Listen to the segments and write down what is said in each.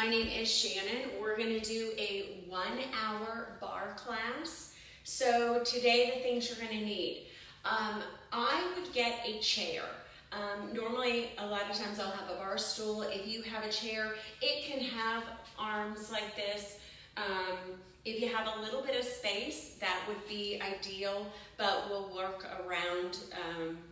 name is Shannon. We're going to do a 1-hour bar class. So today the things you're going to need. I would get a chair. Normally, a lot of times I'll have a bar stool. If you have a chair, it can have arms like this. If you have a little bit of space, that would be ideal, but we'll work around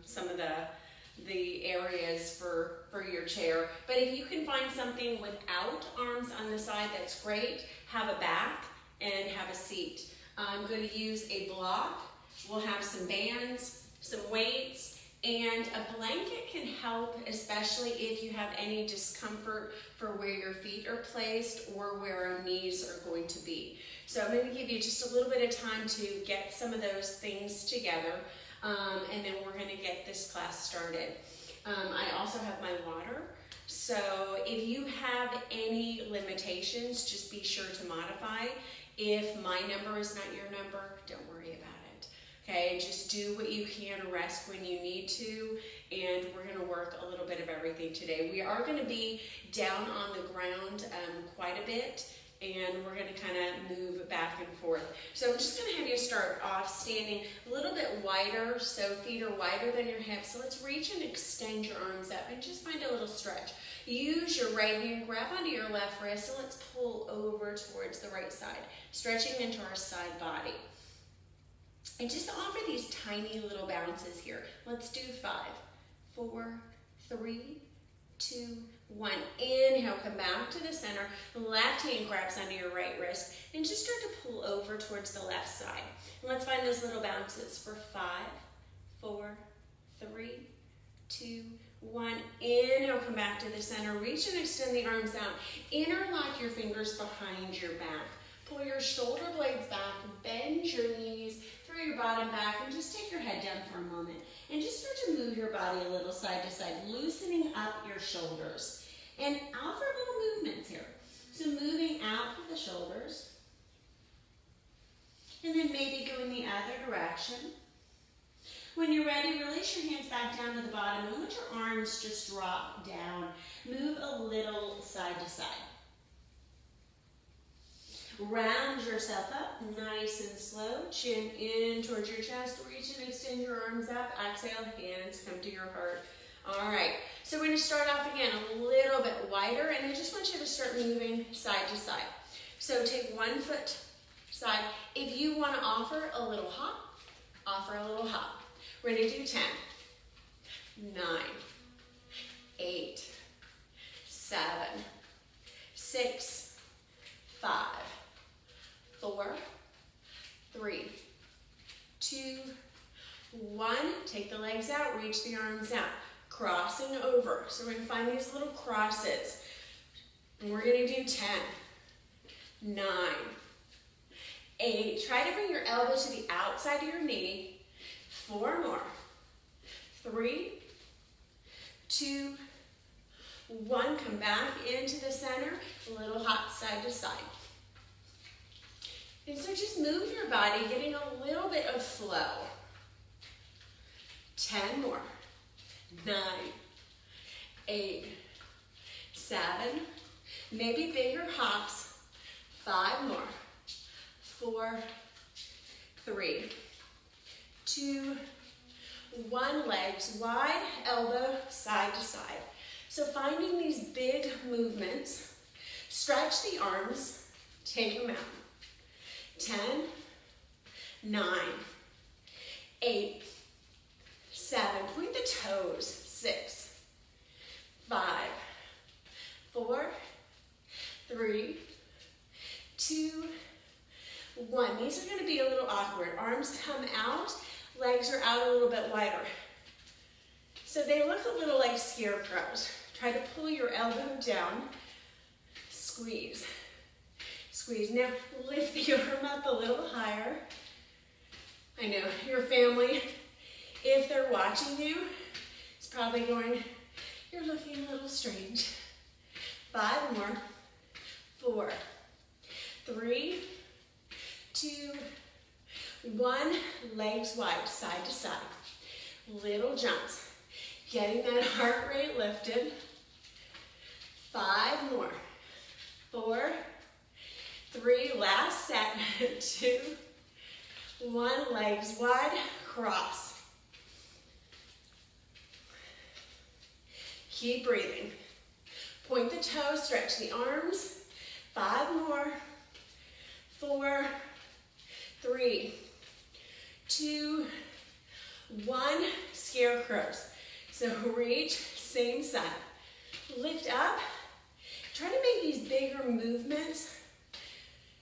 some of the areas for your chair. But if you can find something without arms on the side, that's great. Have a back and have a seat. I'm going to use a block. We'll have some bands, some weights, and a blanket can help, especially if you have any discomfort for where your feet are placed or where our knees are going to be. So I'm going to give you just a little bit of time to get some of those things together, and then we're going to get this class started. I also have my water, so if you have any limitations, just be sure to modify. If my number is not your number, don't worry about it. Okay, just do what you can, rest when you need to, and we're going to work a little bit of everything today. We are going to be down on the ground quite a bit, and we're going to kind of move back and forth. So I'm just going to have you start off standing a little bit wider, so feet are wider than your hips. So let's reach and extend your arms up and just find a little stretch. Use your right hand, grab onto your left wrist, and let's pull over towards the right side, stretching into our side body. And just offer these tiny little bounces here. Let's do 5, 4, 3, 2, 1. Inhale, come back to the center. Left hand grabs onto your right wrist and just start to pull over towards the left side. And let's find those little bounces for 5, 4, 3, 2, 1. Inhale, come back to the center. Reach and extend the arms out. Interlock your fingers behind your back. Pull your shoulder blades back, bend your knees, throw your bottom back, and just take your head down for a moment. And just start to move your body a little side to side, loosening up your shoulders. And out for little movements here. So moving out for the shoulders. And then maybe going the other direction. When you're ready, release your hands back down to the bottom and let your arms just drop down. Move a little side to side. Round yourself up, nice and slow. Chin in towards your chest. Reach and extend your arms up. Exhale, hands come to your heart. All right, so we're going to start off again a little bit wider, and I just want you to start moving side to side. So take one foot side. If you want to offer a little hop, offer a little hop. We're going to do 10, 9, 8, 7, 6, 5, 4, 3, 2, 1. Take the legs out, reach the arms out. Crossing over. So we're going to find these little crosses. And we're going to do 10, 9, 8. Try to bring your elbow to the outside of your knee. 4 more. 3, 2, 1. Come back into the center. A little hop side to side. And so just move your body, getting a little bit of flow. 10 more. 9, 8, 7, maybe bigger hops. 5 more. 4, 3, 2, 1. Legs wide, elbow side to side. So finding these big movements, stretch the arms, take them out. 10, 9, 8, 7, point the toes. 6, 5, 4, 3, 2, 1. These are going to be a little awkward. Arms come out, legs are out a little bit wider. So they look a little like scarecrows. Try to pull your elbow down, squeeze. Squeeze. Now lift the arm up a little higher. I know your family, if they're watching you, it's probably going, you're looking a little strange. 5 more. 4, 3, 2, 1. Legs wide, side to side. Little jumps. Getting that heart rate lifted. 5 more. 4, 3, last set, 2, 1, legs wide, cross. Keep breathing. Point the toes, stretch the arms. 5 more. 4, 3, 2, 1. Scarecrows. So reach, same side. Lift up. Try to make these bigger movements.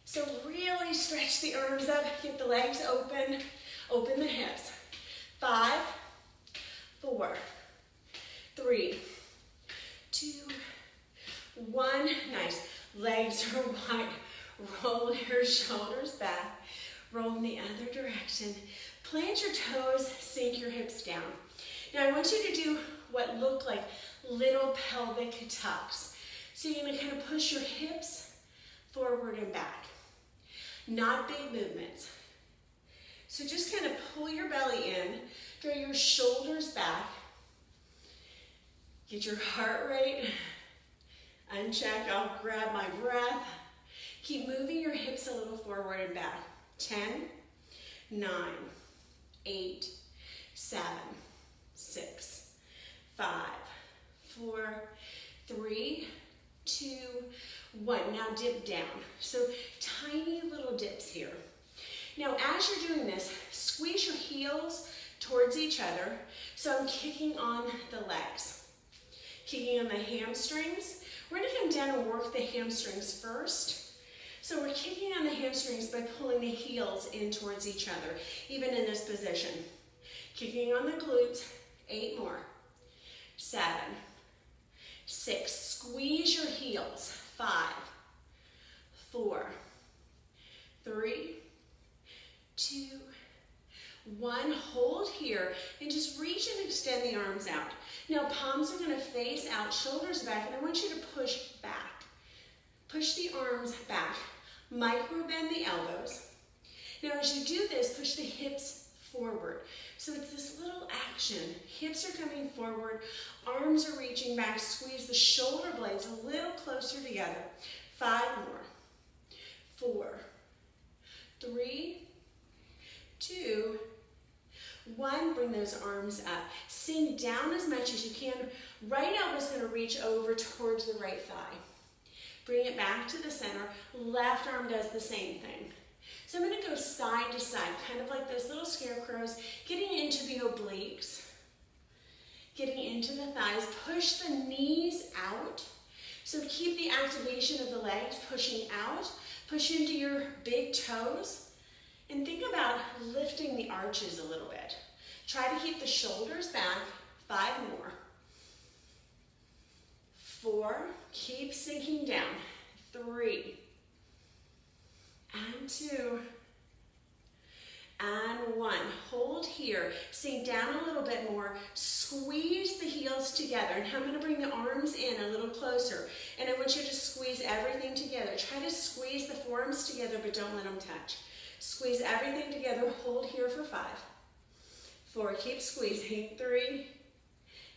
So really stretch the arms up, get the legs open, open the hips. 5, 4, 3, 2, 1. Nice. Legs are wide. Roll your shoulders back. Roll in the other direction. Plant your toes, sink your hips down. Now I want you to do what look like little pelvic tucks. So you're going to kind of push your hips forward and back. Not big movements. So just kind of pull your belly in, draw your shoulders back. Get your heart rate unchecked. I'll grab my breath. Keep moving your hips a little forward and back. 10, 9, 8, 7, 6, 5, 4, 3, 2, 1. Now dip down. So tiny little dips here. Now as you're doing this, squeeze your heels towards each other. So I'm kicking on the legs. Kicking on the hamstrings. We're going to come down and work the hamstrings first. So we're kicking on the hamstrings by pulling the heels in towards each other, even in this position. Kicking on the glutes, 8 more. 7, 6, squeeze your heels. 5, 4, 3, 2, 1. Hold here and just reach and extend the arms out. Now palms are going to face out, shoulders back, and I want you to push back. Push the arms back. Micro bend the elbows. Now as you do this, push the hips forward. So it's this little action. Hips are coming forward, arms are reaching back. Squeeze the shoulder blades a little closer together. 5 more. 4, 3, 2, 1. Bring those arms up. Sink down as much as you can. Right elbow is going to reach over towards the right thigh. Bring it back to the center. Left arm does the same thing. So I'm going to go side to side, kind of like those little scarecrows, getting into the obliques, getting into the thighs. Push the knees out. So keep the activation of the legs pushing out. Push into your big toes. And think about lifting the arches a little bit. Try to keep the shoulders back. 5 more. 4, keep sinking down. 3, and 2, and 1. Hold here. Sink down a little bit more. Squeeze the heels together. And I'm going to bring the arms in a little closer. And I want you to squeeze everything together. Try to squeeze the forearms together, but don't let them touch. Squeeze everything together. Hold here for 5, 4. Keep squeezing. 3,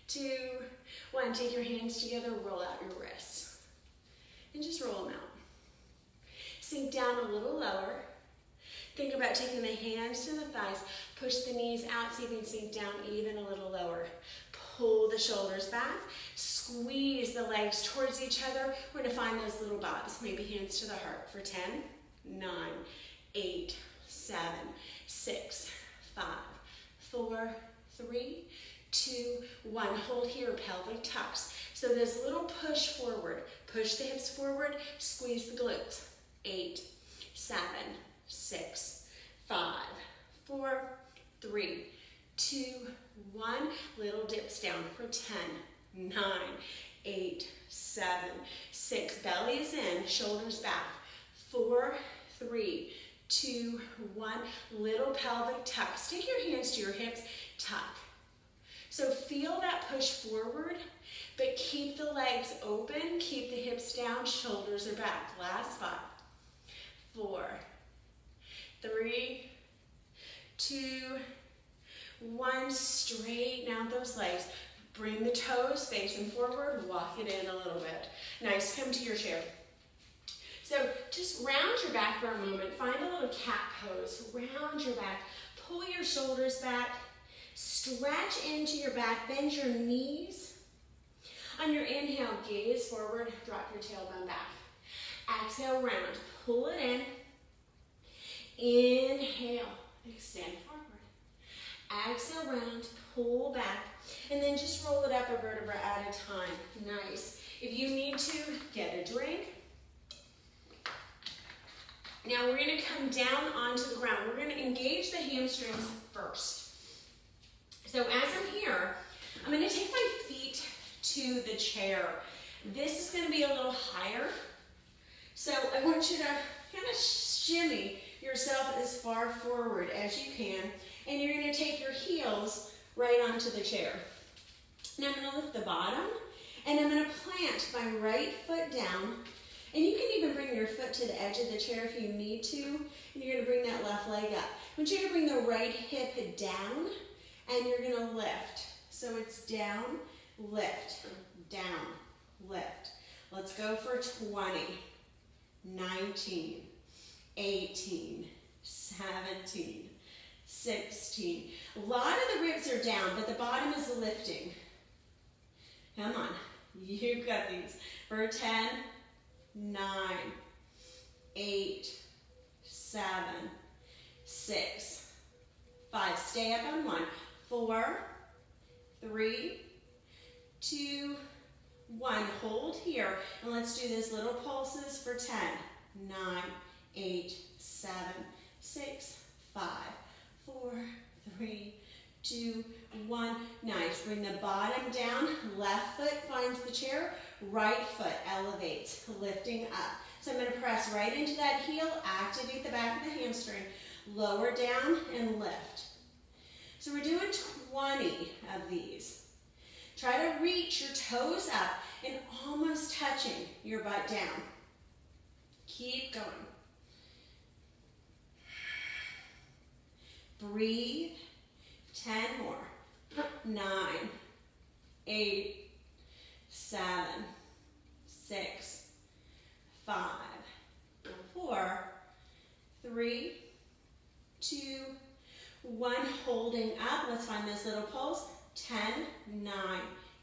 2, 1. Take your hands together. Roll out your wrists. And just roll them out. Sink down a little lower. Think about taking the hands to the thighs. Push the knees out so you can sink down even a little lower. Pull the shoulders back. Squeeze the legs towards each other. We're going to find those little bobs. Maybe hands to the heart for 10, 9, 8, 7, 6, 5, 4, 3, 2, 1. Hold here, pelvic tucks. So this little push forward. Push the hips forward. Squeeze the glutes. 8, 7, 6, 5, 4, 3, 2, 1. Little dips down for 10, 9, 8, 7, 6. Belly is in, shoulders back. 4, 3, 2, 1. Little pelvic tuck. Stick your hands to your hips. Tuck. So feel that push forward, but keep the legs open. Keep the hips down. Shoulders are back. Last 5, 4, 3, 2, 1. Straighten out those legs. Bring the toes facing forward. Walk it in a little bit. Nice. Come to your chair. So just round your back for a moment. Find a little cat pose. Round your back. Pull your shoulders back. Stretch into your back. Bend your knees. On your inhale, gaze forward. Drop your tailbone back. Exhale, round. Pull it in. Inhale. Extend forward. Exhale, round. Pull back. And then just roll it up a vertebra at a time. Nice. If you need to, get a drink. Now we're going to come down onto the ground. We're going to engage the hamstrings first. So as I'm here, I'm going to take my feet to the chair. This is going to be a little higher. So I want you to kind of shimmy yourself as far forward as you can. And you're going to take your heels right onto the chair. Now I'm going to lift the bottom. And I'm going to plant my right foot down. And you can even bring your foot to the edge of the chair if you need to. And you're going to bring that left leg up. I want you to bring the right hip down, and you're going to lift. So it's down, lift, down, lift. Let's go for 20, 19, 18, 17, 16. A lot of the ribs are down, but the bottom is lifting. Come on, you've got these. For 10, 9, 8, 7, 6, 5. Stay up on 1. 4, 3, 2, 1. Hold here. And let's do this little pulses for 10, 9, 8, 7, 6, 5, 4, 3, 2, 1. Nice. Bring the bottom down. Left foot finds the chair. Right foot elevates, lifting up. So I'm going to press right into that heel, activate the back of the hamstring, lower down and lift. So we're doing 20 of these. Try to reach your toes up and almost touching your butt down. Keep going. Breathe. 10 more. 9, 8, 7, 6, 5, 4, 3, 2, 1. Holding up. Let's find this little pulse. 10, 9,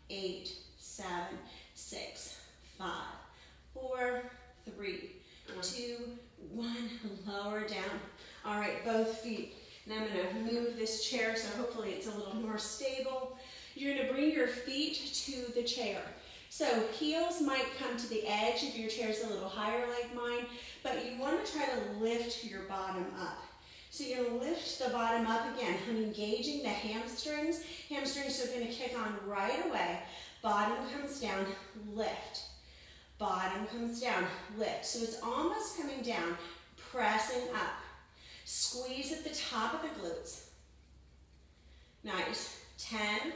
8, 7, 6, 5, 4, 3, 2, 1. Lower down. All right, both feet. And I'm going to move this chair so hopefully it's a little more stable. You're going to bring your feet to the chair. So heels might come to the edge if your chair's a little higher like mine, but you want to try to lift your bottom up. So you're going to lift the bottom up again. I'm engaging the hamstrings. Hamstrings are going to kick on right away. Bottom comes down, lift. Bottom comes down, lift. So it's almost coming down, pressing up. Squeeze at the top of the glutes. Nice. 10,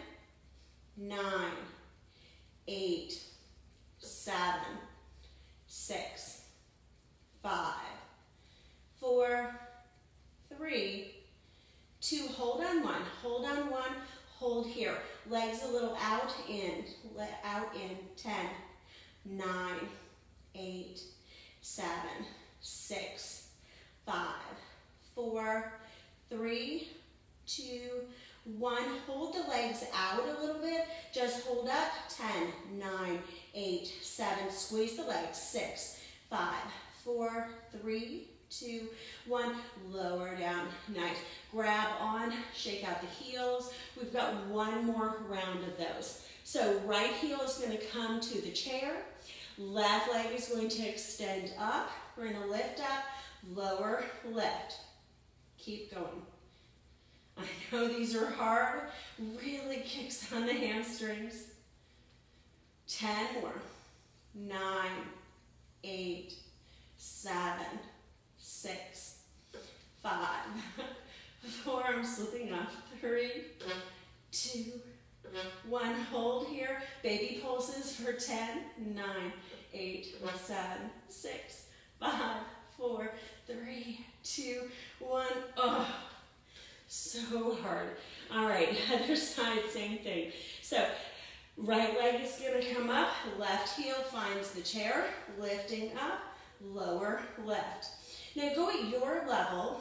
9, 8, 7, 6, 5, 4, 3, 2. Hold on 1. Hold on 1. Hold here. Legs a little out, in. Out, in. 10, 9, 8, 7, 6, 5, 4, 3, 2, 1. Hold the legs out a little bit. Just hold up. 10, 9, 8, 7. Squeeze the legs. 6, 5, 4, 3, 2, 1. Lower down. Nice. Grab on. Shake out the heels. We've got one more round of those. So right heel is going to come to the chair. Left leg is going to extend up. We're going to lift up. Lower, lift. Keep going. I know these are hard. Really kicks on the hamstrings. 10 more. 9, 8, 7, 6, 5, 4. I'm slipping up. 3, 2, 1. Hold here. Baby pulses for 10, 9, 8, 7, 6, 5, 4, 3, 2, 1. Oh, so hard. All right, other side, same thing. So right leg is going to come up. Left heel finds the chair, lifting up. lower lift. Now go at your level.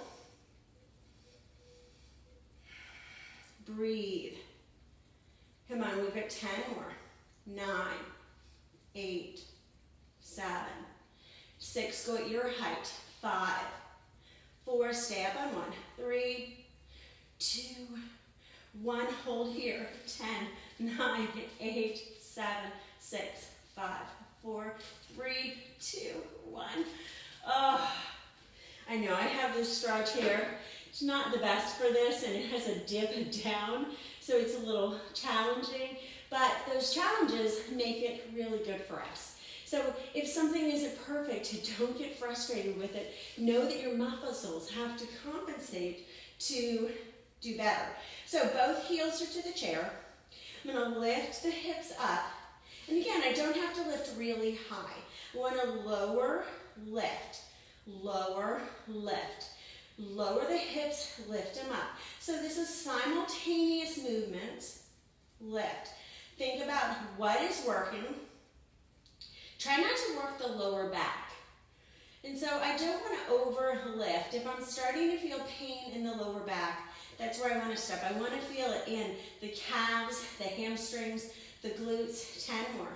Breathe. Come on, we've got 10 more. 9, 8, 7, 6. Go at your height. 5, 4. Stay up on 1. 3, 2, 1. Hold here. 10, 9, 8, 7, 6, 5, 4, 3, 2, 1. Oh, I know I have this straw chair. It's not the best for this, and it has a dip down, so it's a little challenging, but those challenges make it really good for us. So if something isn't perfect, don't get frustrated with it. Know that your muscles have to compensate to do better. So both heels are to the chair. I'm going to lift the hips up. And again, I don't have to lift really high. I want to lower, lift, lower, lift. Lower the hips, lift them up. So this is simultaneous movements. Lift. Think about what is working. Try not to work the lower back. And so I don't want to overlift. If I'm starting to feel pain in the lower back, that's where I want to stop. I want to feel it in the calves, the hamstrings, the glutes. 10 more.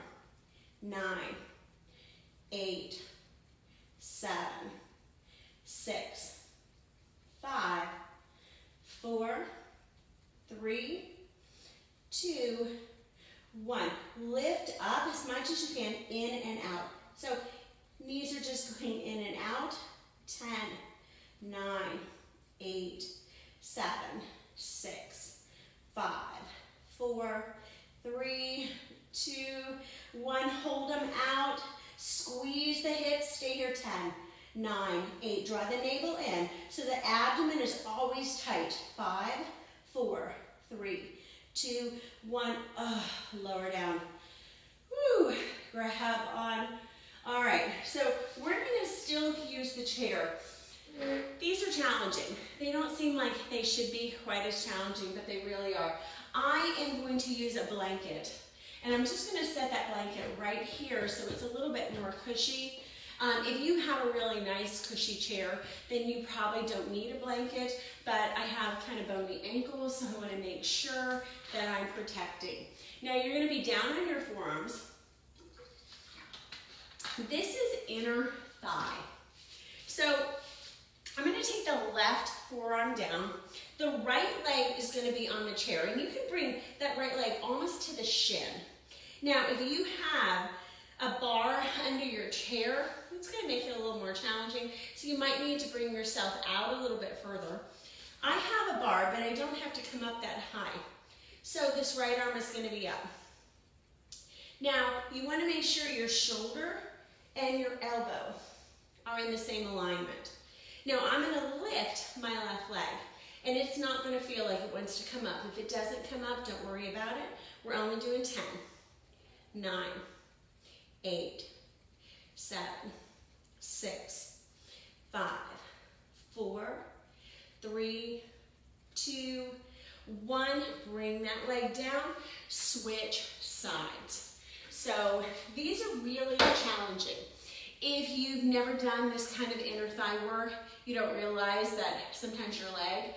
9, 8, 7, 6, 5, 4, 3, 2, 1. Lift up as much as you can, in and out. So knees are just going in and out. 10, 9, 8, 7, 6, 5, 4, 3, 2, 1. Hold them out. Squeeze the hips. Stay here. 10, 9, 8. Draw the navel in so the abdomen is always tight. 5, 4, 3, 2, 1. Lower down. Woo. Grab on. All right. So we're going to still use the chair. These are challenging. They don't seem like they should be quite as challenging, but they really are. I am going to use a blanket, and I'm just going to set that blanket right here so it's a little bit more cushy. If you have a really nice cushy chair, then you probably don't need a blanket, but I have kind of bony ankles, so I want to make sure that I'm protecting. Now you're going to be down on your forearms. This is inner thigh. So I'm going to take the left forearm down. The right leg is going to be on the chair, and you can bring that right leg almost to the shin. Now, if you have a bar under your chair, it's going to make it a little more challenging, so you might need to bring yourself out a little bit further. I have a bar, but I don't have to come up that high. So this right arm is going to be up. Now, you want to make sure your shoulder and your elbow are in the same alignment. Now, I'm going to lift my left leg, and it's not going to feel like it wants to come up. If it doesn't come up, don't worry about it. We're only doing 10, 9, 8, 7, 6, 5, 4, 3, 2, 1. Bring that leg down, switch sides. So these are really challenging. If you've never done this kind of inner thigh work, you don't realize that sometimes your leg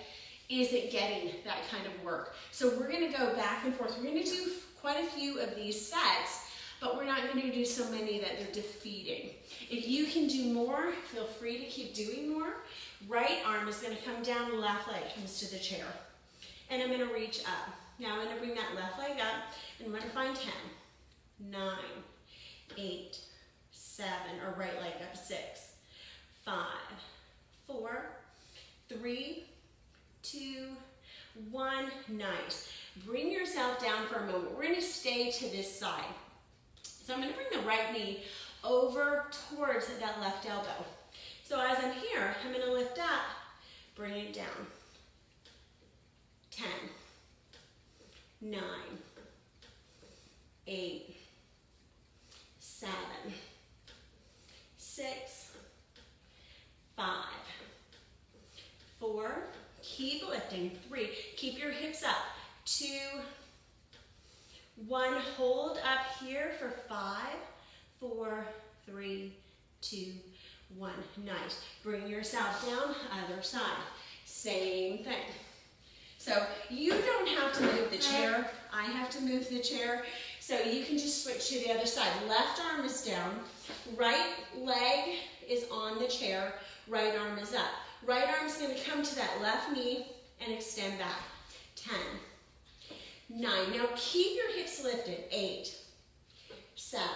isn't getting that kind of work. So we're going to go back and forth. We're going to do quite a few of these sets, but we're not going to do so many that they're defeating. If you can do more, feel free to keep doing more. Right arm is going to come down, left leg comes to the chair. And I'm going to reach up. Now I'm going to bring that left leg up, and I'm going to find 10, 9, 8, 7, or right leg up, 6, 5, 4, 3, 2, 1. Nice. Bring yourself down for a moment. We're going to stay to this side. So I'm going to bring the right knee over towards that left elbow. So as I'm here, I'm going to lift up, bring it down. 10, 9, 8, 7, 6, 5, 4, keep lifting, 3, keep your hips up, 2, 1, hold up here for 5, 4, 3, 2, 1. Nice. Bring yourself down, other side. Same thing. So you don't have to move the chair. I have to move the chair. So you can just switch to the other side. Left arm is down. Right leg is on the chair. Right arm is up. Right arm is going to come to that left knee and extend back. 10. 9. Now keep your hips lifted. 8. 7.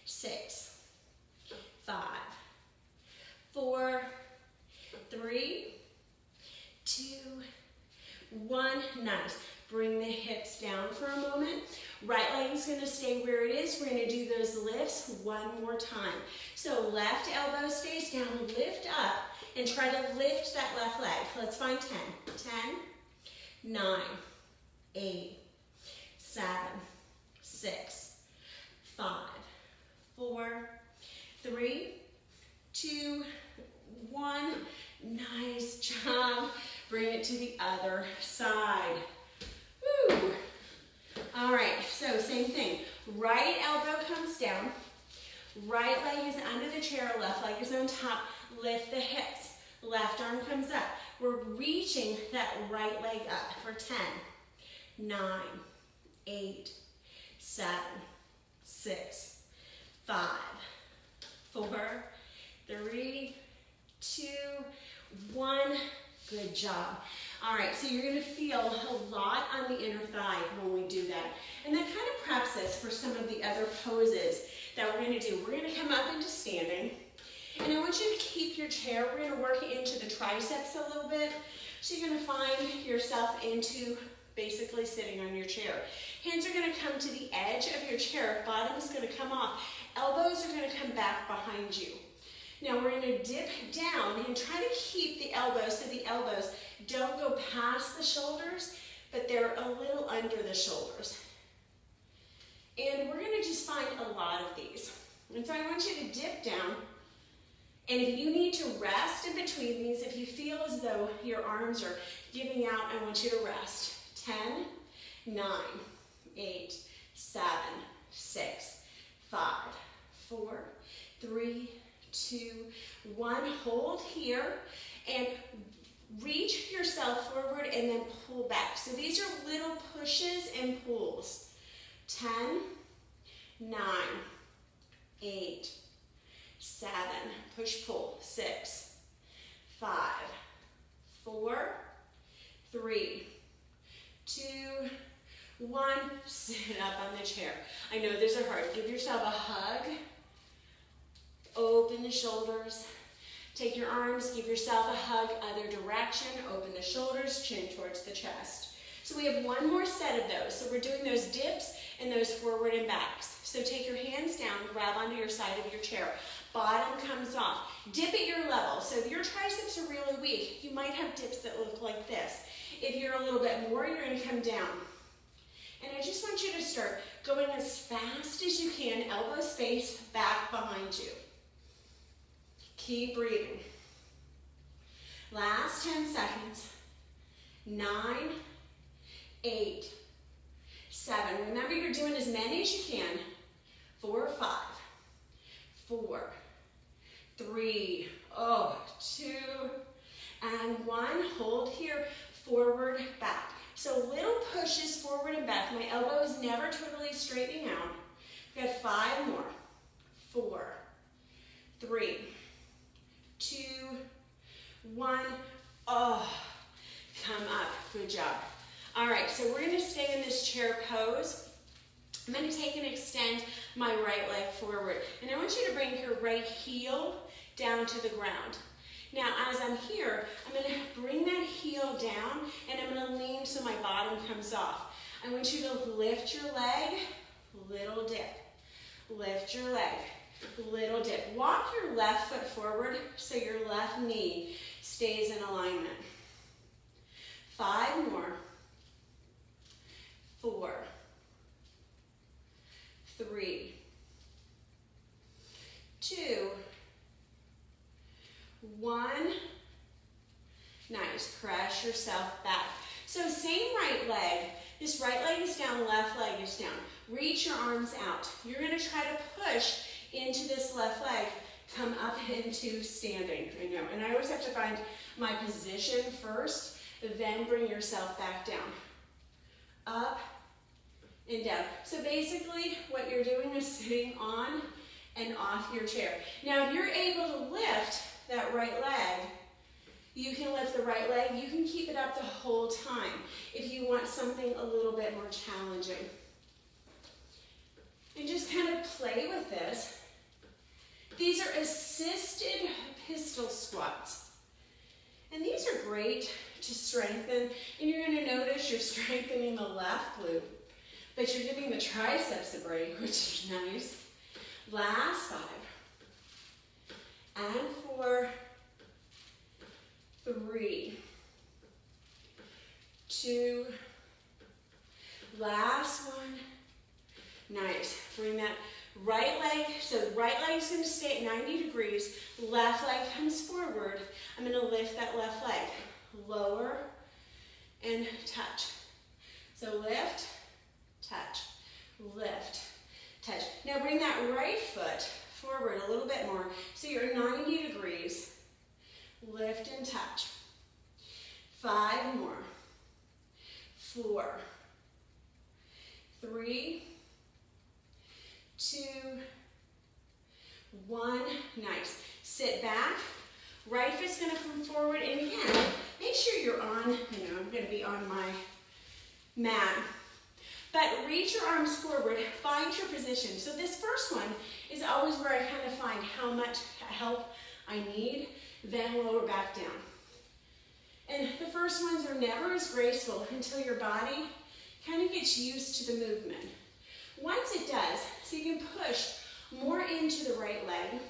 6. 5. 4. 3. 2. 1. Nice. Bring the hips down for a moment. Right leg is going to stay where it is. We're going to do those lifts one more time. So left elbow stays down. Lift up and try to lift that left leg. Let's find 10. 10, 9, 8, 7, 6, 5, 4, 3, 2, 1. Nice job. Bring it to the other side. Woo. All right, so same thing. Right elbow comes down. Right leg is under the chair. Left leg is on top. Lift the hips. Left arm comes up. We're reaching that right leg up for 10, 9, 8, 7, 6, 5, 4, 3, 2, 1. Good job. All right, so you're going to feel a lot on the inner thigh when we do that. And that kind of preps us for some of the other poses that we're going to do. We're going to come up into standing. And I want you to keep your chair. We're going to work into the triceps a little bit. So you're going to find yourself into basically sitting on your chair. Hands are going to come to the edge of your chair. Bottom is going to come off. Elbows are going to come back behind you. Now we're going to dip down and try to keep the elbows so the elbows don't go past the shoulders, but they're a little under the shoulders. And we're going to just find a lot of these. And so I want you to dip down. And if you need to rest in between these, if you feel as though your arms are giving out, I want you to rest. 10, 9, 8, 7, 6, 5, 4, 3, 2, 1. Hold here and reach yourself forward and then pull back. So these are little pushes and pulls. 10, 9, 8, 7, push, pull, 6, 5, 4, 3, 2, 1, sit up on the chair. I know these are hard. Give yourself a hug. Open the shoulders. Take your arms, give yourself a hug, other direction. Open the shoulders, chin towards the chest. So we have one more set of those. So we're doing those dips and those forward and backs. So take your hands down, grab onto your side of your chair. Bottom comes off. Dip at your level. So if your triceps are really weak, you might have dips that look like this. If you're a little bit more, you're going to come down. And I just want you to start going as fast as you can, elbow space back behind you. Keep breathing. Last 10 seconds. 9, 8, 7. Remember, you're doing as many as you can. 4, 5, 4, 3, 2, and 1. Hold here. Forward, back. So little pushes forward and back. My elbow is never totally straightening out. We've got 5 more. 4, 3, 2, 1. Oh, come up. Good job. All right, so we're going to stay in this chair pose. I'm going to take and extend my right leg forward. And I want you to bring your right heel down to the ground. Now, as I'm here, I'm going to bring that heel down, and I'm going to lean so my bottom comes off. I want you to lift your leg, little dip. Lift your leg, little dip. Walk your left foot forward so your left knee stays in alignment. 5 more. 4, 3, 2, 1. Nice. Press yourself back. So same right leg. This right leg is down, left leg is down. Reach your arms out. You're going to try to push into this left leg. come up into standing. I know, and I always have to find my position first, then bring yourself back down. Up and down. So basically what you're doing is sitting on and off your chair. Now if you're able to lift that right leg, you can lift the right leg. You can keep it up the whole time if you want something a little bit more challenging. And just kind of play with this. These are assisted pistol squats. And these are great to strengthen. And you're going to notice you're strengthening the left glute, but you're giving the triceps a break, which is nice. Last 5. And 4. 3. 2. Last 1. Nice. Bring that right leg, so the right leg is going to stay at 90 degrees. Left leg comes forward. I'm going to lift that left leg. Lower and touch. So lift, touch, lift, touch. Now bring that right foot forward a little bit more. So you're 90 degrees. Lift and touch. 5 more. 4. 3. 2. 1. Nice. Sit back. Right foot's going to come forward, and again, make sure you're on, I'm going to be on my mat. But reach your arms forward, find your position. So this first one is always where I kind of find how much help I need, then lower back down. And the first ones are never as graceful until your body kind of gets used to the movement. Once it does, so you can push more into the right leg,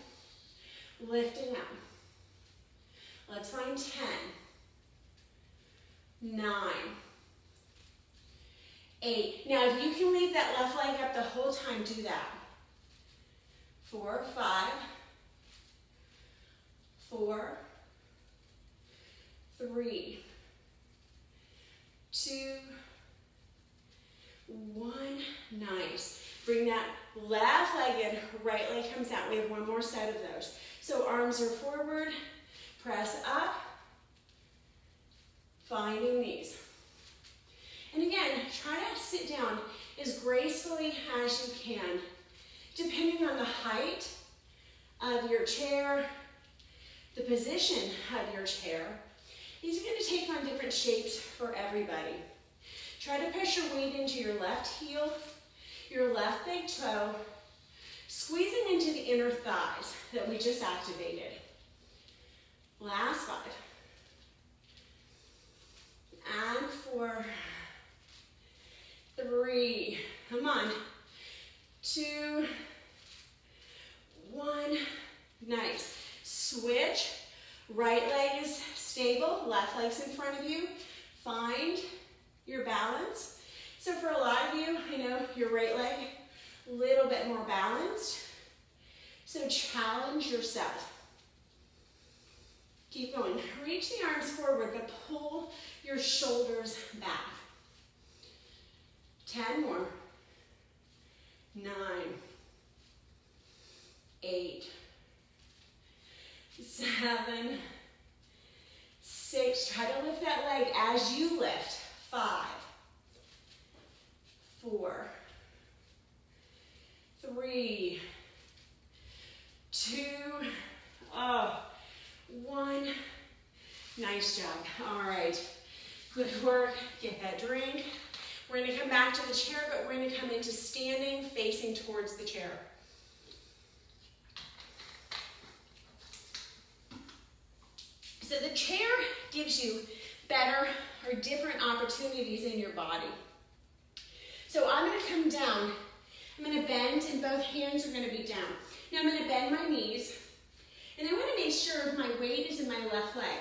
lifting up. Let's find 10, 9, 8. Now, if you can leave that left leg up the whole time, do that. 4, 5, 4, 3, 2, 1. Nice. Bring that left leg in, right leg comes out. We have one more set of those. So arms are forward. Press up, finding these. And again, try to sit down as gracefully as you can, depending on the height of your chair, the position of your chair. These are going to take on different shapes for everybody. Try to push your weight into your left heel, your left big toe, squeezing into the inner thighs that we just activated. Last 5. And 4. 3. Come on. 2. 1. Nice. Switch. Right leg is stable. Left leg's in front of you. Find your balance. So for a lot of you, I know your right leg a little bit more balanced. So challenge yourself. Keep going. Reach the arms forward, but pull your shoulders back. 10 more. 9. 8. 7. 6. Try to lift that leg as you lift. 5. 4. 3. 2. 1. Nice job. All right. Good work. Get that drink. We're going to come back to the chair, but we're going to come into standing, facing towards the chair. So the chair gives you better or different opportunities in your body. So I'm going to come down. I'm going to bend, and both hands are going to be down. Now I'm going to bend my knees. And I want to make sure my weight is in my left leg.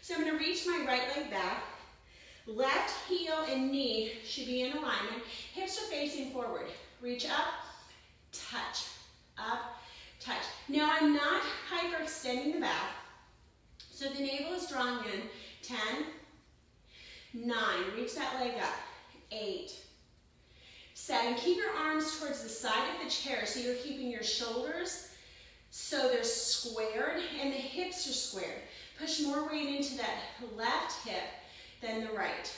So I'm going to reach my right leg back. Left heel and knee should be in alignment. Hips are facing forward. Reach up, touch, up, touch. Now I'm not hyperextending the back. So the navel is drawn in. 10, 9, reach that leg up. 8, 7, keep your arms towards the side of the chair so you're keeping your shoulders So they're squared and the hips are squared. Push more weight into that left hip than the right.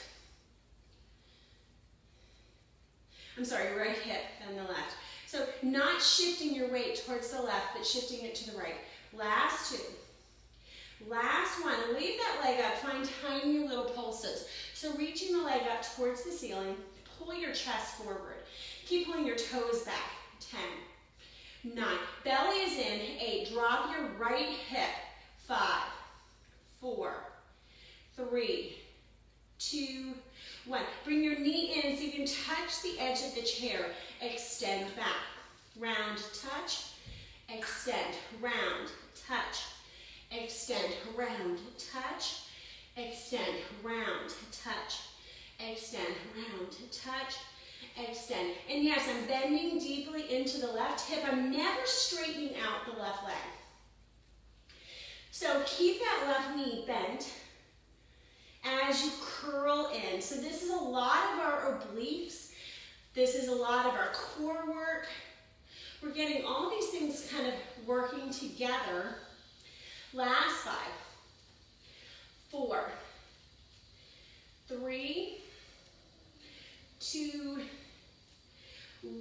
I'm sorry, right hip than the left. So not shifting your weight towards the left, but shifting it to the right. Last two. Last one. Leave that leg up. Find tiny little pulses. So reaching the leg up towards the ceiling, pull your chest forward. Keep pulling your toes back. 10, 9. Belly is in. 8. Drop your right hip. 5, 4, 3, 2, 1. Bring your knee in so you can touch the edge of the chair. Extend back. Round, touch. Extend. Round, touch. Extend. Round, touch. Extend. Round, touch. Extend. Round, touch. Extend. And yes, I'm bending deeply into the left hip. I'm never straightening out the left leg. So keep that left knee bent as you curl in. So this is a lot of our obliques. This is a lot of our core work. We're getting all these things kind of working together. Last 5, 4, 3, 2,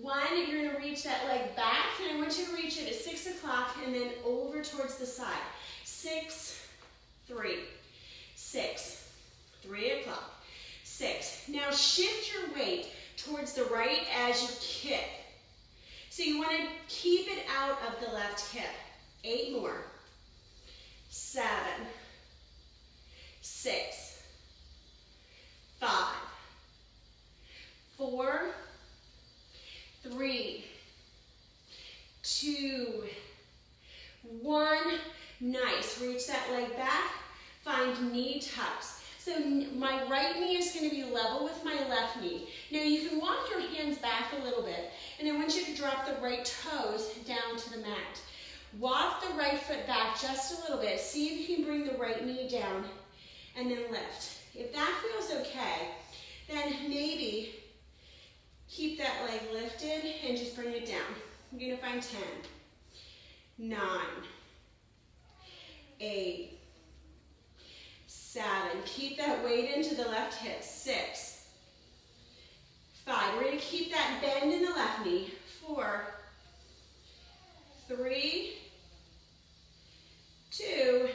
1. You're going to reach that leg back, and I want you to reach it at 6 o'clock and then over towards the side. 6, 3, 6, 3 o'clock, 6. Now shift your weight towards the right as you kick. So you want to keep it out of the left hip. 8 more. 7, 6, 5, 4, 3, 2, 1. Nice. Reach that leg back. Find knee tucks. So my right knee is going to be level with my left knee. Now you can walk your hands back a little bit, and I want you to drop the right toes down to the mat. Walk the right foot back just a little bit. See if you can bring the right knee down and then lift. If that feels okay, then maybe keep that leg lifted and just bring it down. You're going to find 10, 9, 8, 7. Keep that weight into the left hip. 6, 5. We're going to keep that bend in the left knee. 4, 3, 2,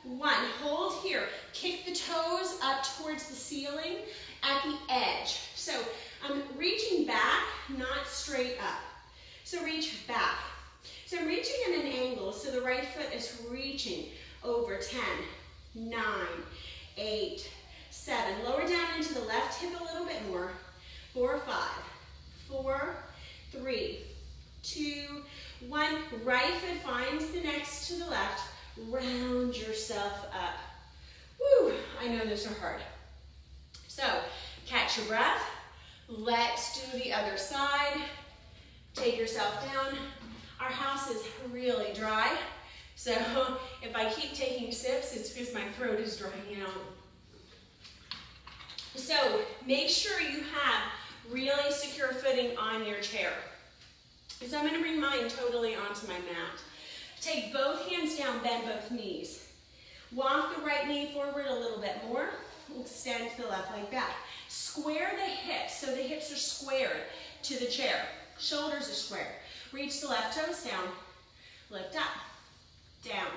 1. Hold here. Kick the toes up towards the ceiling at the edge. So I'm reaching back, not straight up. So reach back. So I'm reaching at an angle, so the right foot is reaching over. 10, 9, 8, 7. Lower down into the left hip a little bit more. 4, 5, 4, 3, 2, 1. Right foot finds the next to the left. Round yourself up. Woo, I know those are hard. So catch your breath. Let's do the other side. Take yourself down. Our house is really dry, so if I keep taking sips, it's because my throat is drying out. So make sure you have really secure footing on your chair. So I'm going to bring mine totally onto my mat. Take both hands down, bend both knees. Walk the right knee forward a little bit more. Extend the left leg back. Square the hips, so the hips are squared to the chair. Shoulders are squared. Reach the left toes down. Lift up, down,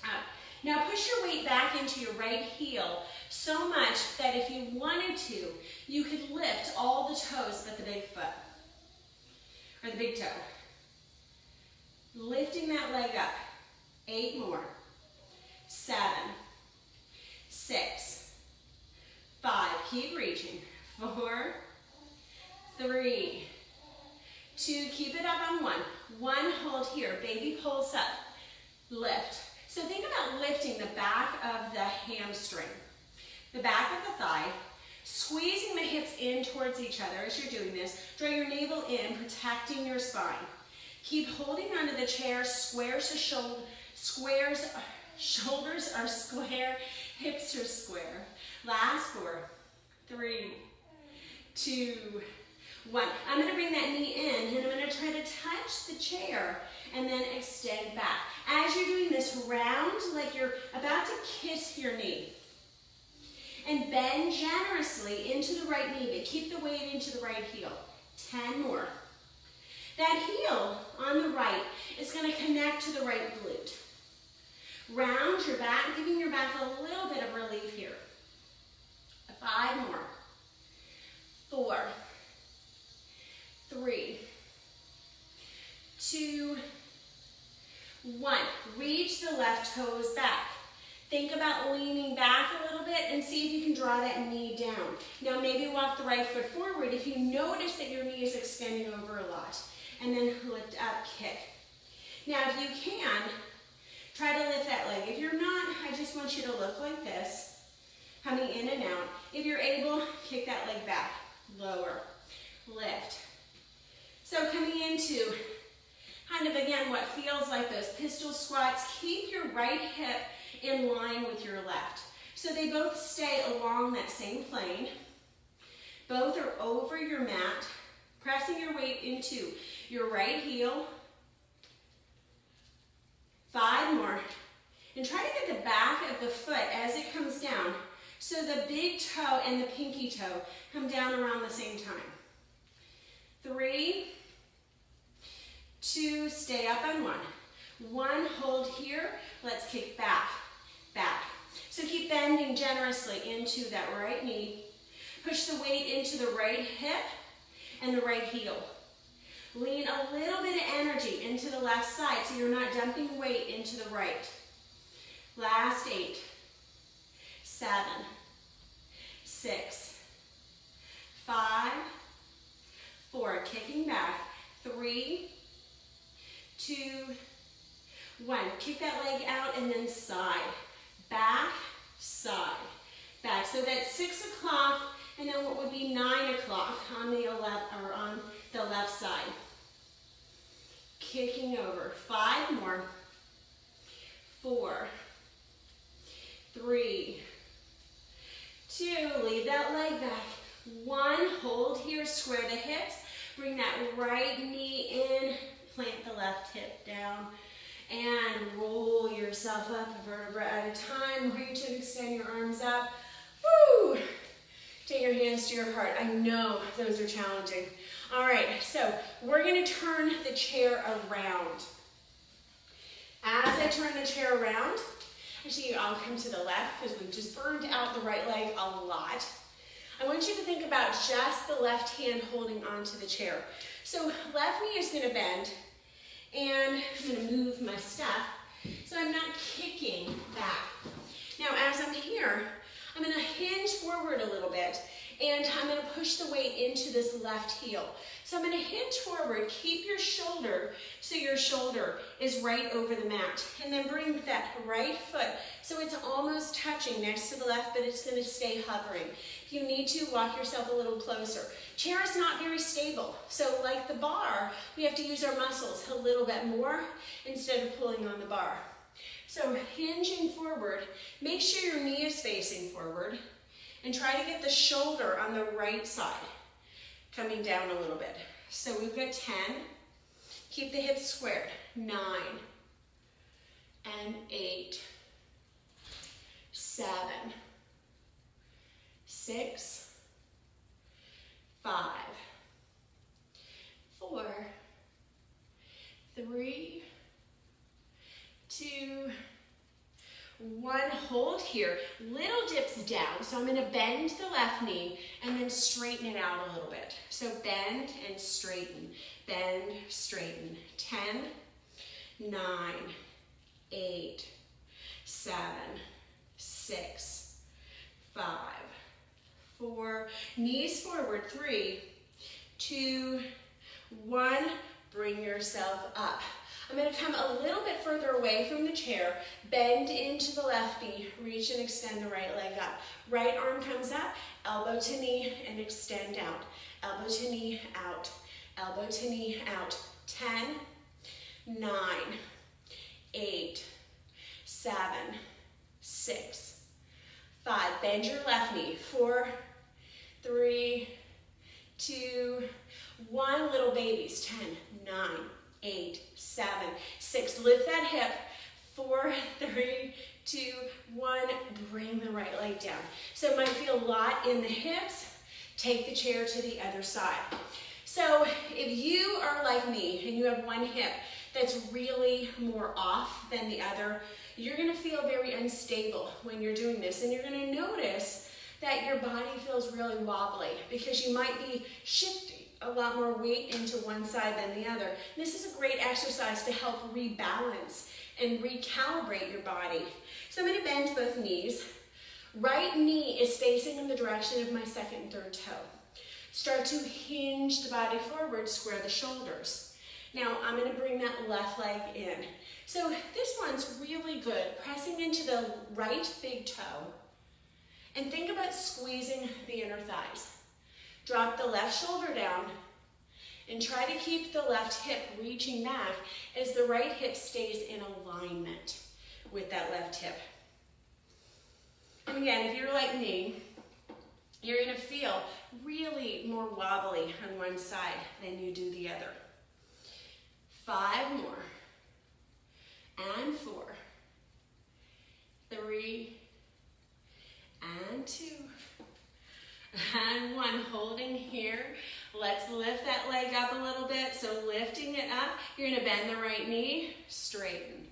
up. Now push your weight back into your right heel so much that if you wanted to, you could lift all the toes but the big foot, or the big toe. Lifting that leg up. 8 more. 7, 6, 5. Keep reaching. 4, 3, 2. Keep it up on 1. 1, hold here. Baby pulse up. Lift. So think about lifting the back of the hamstring, the back of the thigh, squeezing the hips in towards each other as you're doing this. Draw your navel in, protecting your spine. Keep holding onto the chair. Shoulders are square, hips are square. Last 4, 3, 2, 1. I'm going to bring that knee in, and I'm going to try to touch the chair and then extend back. As you're doing this, round like you're about to kiss your knee. And bend generously into the right knee, but keep the weight into the right heel. 10 more. That heel on the right is going to connect to the right glute. Round your back, giving your back a little bit of relief here. 5 more. 4, 3, 2, 1. Reach the left toes back. Think about leaning back a little bit and see if you can draw that knee down. Now maybe walk the right foot forward if you notice that your knee is extending over a lot. And then lift up, kick. Now if you can, try to lift that leg. If you're not, I just want you to look like this, coming in and out. If you're able, kick that leg back, lower, lift. So coming into kind of, again, what feels like those pistol squats. Keep your right hip in line with your left. So they both stay along that same plane. Both are over your mat, pressing your weight into your right heel. 5 more. And try to get the back of the foot as it comes down, so the big toe and the pinky toe come down around the same time. 3, 2, stay up on 1. 1, hold here. Let's kick back, back. So keep bending generously into that right knee. Push the weight into the right hip and the right heel. Lean a little bit of energy into the left side so you're not dumping weight into the right. Last 8, 7, 6, 5, 4, kicking back, 3, 2, 1. Kick that leg out and then side, back, side, back. So that's 6 o'clock and then what would be 9 o'clock on the left side. Kicking over, 5 more, 4, 3, 2, leave that leg back. 1, hold here, square the hips, bring that right knee in, plant the left hip down, and roll yourself up a vertebra at a time. Reach and extend your arms up. Woo! Take your hands to your heart. I know those are challenging. All right, so we're going to turn the chair around. As I turn the chair around, actually I'll come to the left because we've just burned out the right leg a lot. I want you to think about just the left hand holding onto the chair. So left knee is going to bend, and I'm going to move my stuff so I'm not kicking back. Now as I'm here, I'm going to hinge forward a little bit, and I'm going to push the weight into this left heel. So I'm going to hinge forward, keep your shoulder so your shoulder is right over the mat, and then bring that right foot so it's almost touching next to the left, but it's going to stay hovering. If you need to, walk yourself a little closer. Chair is not very stable, so like the bar, we have to use our muscles a little bit more instead of pulling on the bar. So hinging forward, make sure your knee is facing forward, and try to get the shoulder on the right side, coming down a little bit. So we've got 10, keep the hips squared, 9, and 8, 7, 6, 5, 4, 3, 2, 1, hold here, little dips down. So I'm going to bend the left knee and then straighten it out a little bit. So bend and straighten, 10, 9, 8, 7, 6, 5, 4, knees forward, 3, 2, 1, bring yourself up. I'm going to come a little bit further away from the chair, bend into the left knee, reach and extend the right leg up. Right arm comes up, elbow to knee, and extend out. Elbow to knee, out. Elbow to knee, out. 10, 9, 8, 7, 6, 5. Bend your left knee. 4, 3, 2, 1. Little babies. 10, 9, 8, 7, 6. Lift that hip. 4, 3, 2, 1. Bring the right leg down. So it might feel a lot in the hips. Take the chair to the other side. So if you are like me and you have one hip that's really more off than the other, you're going to feel very unstable when you're doing this, and you're going to notice that your body feels really wobbly because you might be shifting a lot more weight into one side than the other. This is a great exercise to help rebalance and recalibrate your body. So I'm going to bend both knees. Right knee is facing in the direction of my second and third toe. Start to hinge the body forward, square the shoulders. Now I'm going to bring that left leg in. So this one's really good, pressing into the right big toe. And think about squeezing the inner thighs. Drop the left shoulder down and try to keep the left hip reaching back as the right hip stays in alignment with that left hip. And again, if you're like me, you're going to feel really more wobbly on one side than you do the other. 5 more. And 4. 3. And 2. And 1. Holding here. Let's lift that leg up a little bit. So lifting it up, you're going to bend the right knee, straighten,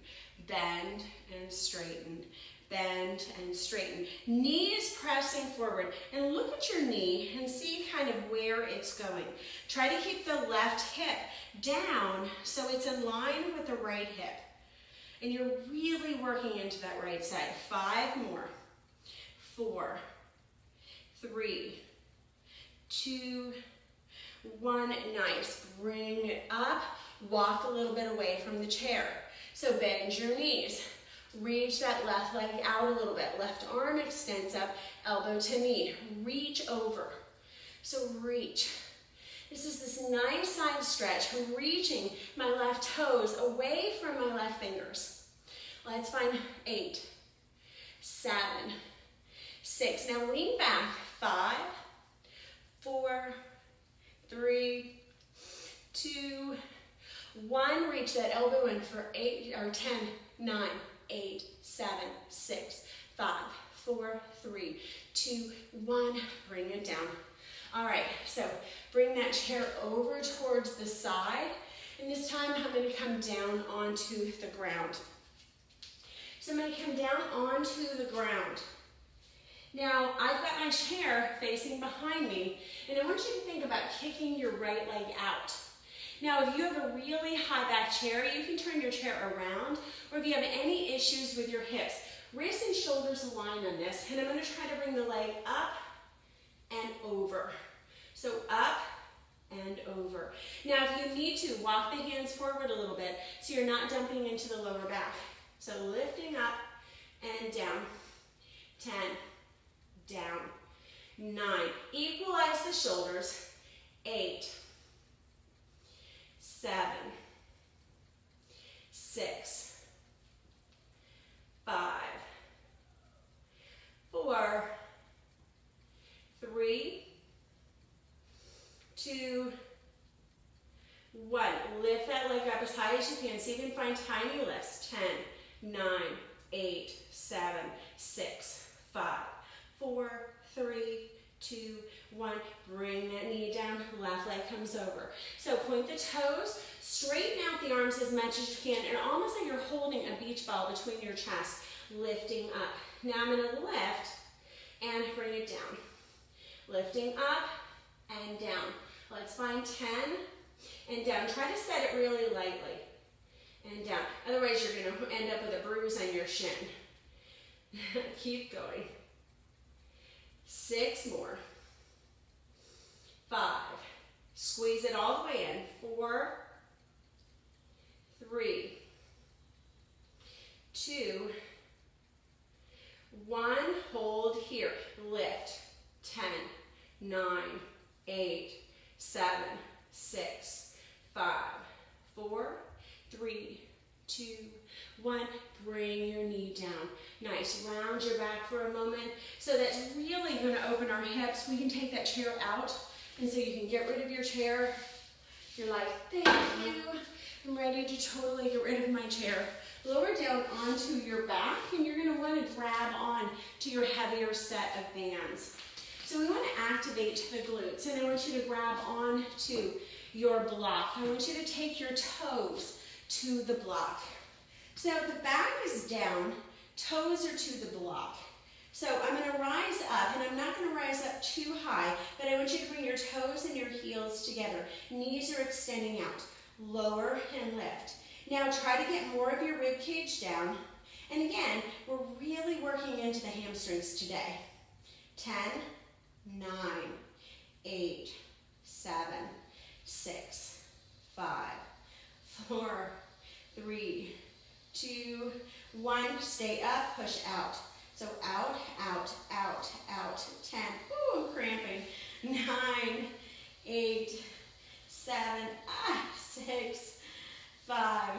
bend and straighten. Bend and straighten. Knee is pressing forward, and look at your knee and see kind of where it's going. Try to keep the left hip down so it's in line with the right hip. And you're really working into that right side. 5 more. 4, 3, 2, 1. Nice. Bring it up. Walk a little bit away from the chair. So bend your knees. Reach that left leg out a little bit. Left arm extends up, elbow to knee. Reach over. So reach. This is this nice side stretch. I'm reaching my left toes away from my left fingers. Let's find 8, 7, 6. Now lean back. 5, 4, 3, 2, 1. Reach that elbow in for 8 or 10, 9, 8, 7, 6, 5, 4, 3, 2, 1. Bring it down. All right, so bring that chair over towards the side, and this time I'm going to come down onto the ground. So I'm going to come down onto the ground. Now, I've got my chair facing behind me, and I want you to think about kicking your right leg out. Now, if you have a really high back chair, you can turn your chair around, or if you have any issues with your hips, wrists and shoulders align on this, and I'm going to try to bring the leg up and over. So up and over. Now, if you need to, walk the hands forward a little bit so you're not dumping into the lower back. So lifting up and down. 10, down. 9. Equalize the shoulders. 8, 7, 6, 5, 4, 3, 2, 1. Lift that leg up as high as you can. See if you can find tiny lifts. 10, 9, 8, 7, 6, 5, 4, 3, 2, 1. Bring that knee down. Left leg comes over. So point the toes. Straighten out the arms as much as you can, and almost like you're holding a beach ball between your chest, lifting up. Now I'm going to lift and bring it down. Lifting up and down. Let's find 10 and down. Try to set it really lightly and down. Otherwise, you're going to end up with a bruise on your shin. Keep going. 6 more. 5. Squeeze it all the way in. 4, 3, 2, 1. Hold here. Lift. 10, 9, 8, 7, 6, 5, 4, 3, 2, 1. Bring your knee down. Nice. Round your back for a moment. So that's really going to open our hips. We can take that chair out And so you can get rid of your chair. You're like, thank you. I'm ready to totally get rid of my chair. Lower down onto your back, and you're going to want to grab on to your heavier set of bands. So we want to activate the glutes, and I want you to grab on to your block. I want you to take your toes to the block. So the back is down, toes are to the block. So I'm going to rise up, and I'm not going to rise up too high, but I want you to bring your toes and your heels together. Knees are extending out. Lower and lift. Now try to get more of your rib cage down. And again, we're really working into the hamstrings today. 10, 9, 8, 7, 6, 5, 4, 3, 2, 1. Stay up, push out. So out, out, out, out. 10. Ooh, I'm cramping. 9, 8, 7, 6, 5,